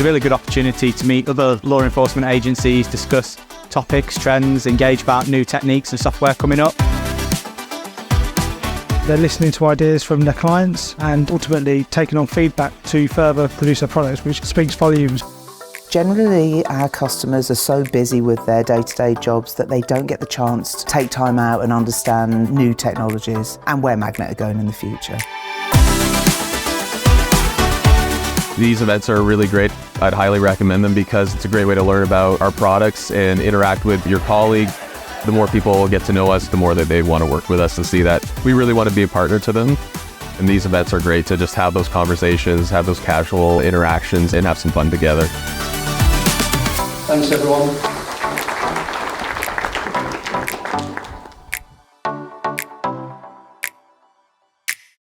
a really good opportunity to meet other law enforcement agencies, discuss topics, trends, engage about new techniques and software coming up. They're listening to ideas from their clients and ultimately taking on feedback to further produce their products, which speaks volumes. Generally, our customers are so busy with their day-to-day jobs that they don't get the chance to take time out and understand new technologies and where Magnet are going in the future. These events are really great. I'd highly recommend them because it's a great way to learn about our products and interact with your colleague. The more people get to know us, the more that they want to work with us and see that we really want to be a partner to them. And these events are great to just have those conversations, have those casual interactions, and have some fun together. Thanks, everyone.